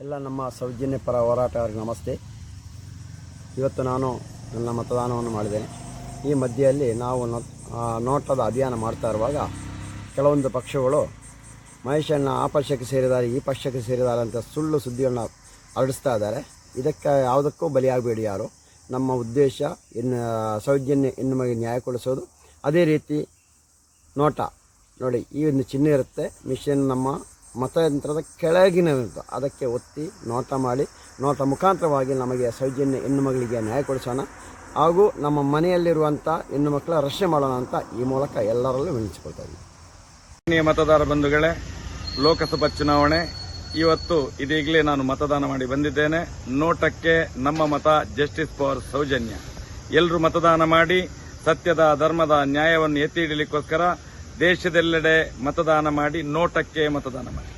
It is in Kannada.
ಎಲ್ಲ ನಮ್ಮ ಸೌಜನ್ಯ ಪರ ಹೋರಾಟಗಾರರಿಗೆ ನಮಸ್ತೆ. ಇವತ್ತು ನಾನು ನನ್ನ ಮತದಾನವನ್ನು ಮಾಡಿದ್ದೇನೆ. ಈ ಮಧ್ಯೆಯಲ್ಲಿ ನಾವು ನೋಟದ ಅಭಿಯಾನ ಮಾಡ್ತಾ ಇರುವಾಗ ಕೆಲವೊಂದು ಪಕ್ಷಗಳು ಮಹೇಶಣ್ಣ ಆ ಪಕ್ಷಕ್ಕೆ ಸೇರಿದ್ದಾರೆ, ಈ ಪಕ್ಷಕ್ಕೆ ಸೇರಿದ್ದಾರೆ ಅಂತ ಸುಳ್ಳು ಸುದ್ದಿಗಳನ್ನ ಹರಡಿಸ್ತಾ ಇದ್ದಾರೆ. ಇದಕ್ಕೆ ಯಾವುದಕ್ಕೂ ಬಲಿಯಾಗಬೇಡಿ ಯಾರು. ನಮ್ಮ ಉದ್ದೇಶ ಸೌಜನ್ಯ ಹೆಣ್ಣುಮಗಿಗೆ ನ್ಯಾಯ ಕೊಡಿಸೋದು. ಅದೇ ರೀತಿ ನೋಟ ನೋಡಿ, ಈ ಒಂದು ಚಿಹ್ನೆ ಇರುತ್ತೆ, ಮಿಷನ್ ನಮ್ಮ ಮತಯಂತ್ರದ ಕೆಳಗಿನ ಅದಕ್ಕೆ ಒತ್ತಿ ನೋಟ ಮಾಡಿ, ನೋಟ ಮುಖಾಂತರವಾಗಿ ನಮಗೆ ಸೌಜನ್ಯ ಹೆಣ್ಣುಮಗಳಿಗೆ ನ್ಯಾಯ ಕೊಡಿಸೋಣ ಹಾಗೂ ನಮ್ಮ ಮನೆಯಲ್ಲಿರುವಂಥ ಹೆಣ್ಣು ಮಕ್ಕಳ ರಕ್ಷಣೆ ಮಾಡೋಣ ಅಂತ ಈ ಮೂಲಕ ಎಲ್ಲರಲ್ಲೂ ವಿನಿಸಿಕೊಳ್ತಾ ಇದ್ದೀವಿ. ಮತದಾರ ಬಂಧುಗಳೇ, ಲೋಕಸಭಾ ಚುನಾವಣೆ ಇವತ್ತು ಇದೀಗಲೇ ನಾನು ಮತದಾನ ಮಾಡಿ ಬಂದಿದ್ದೇನೆ. ನೋಟಕ್ಕೆ ನಮ್ಮ ಮತ, ಜಸ್ಟಿಸ್ ಫಾರ್ ಸೌಜನ್ಯ. ಎಲ್ಲರೂ ಮತದಾನ ಮಾಡಿ ಸತ್ಯದ, ಧರ್ಮದ, ನ್ಯಾಯವನ್ನು ಎತ್ತಿ ಹಿಡಿಯಲಿಕ್ಕೋಸ್ಕರ ದೇಶದೆಲ್ಲೆಡೆ ಮತದಾನ ಮಾಡಿ, ನೋಟಕ್ಕೆ ಮತದಾನ ಮಾಡಿ.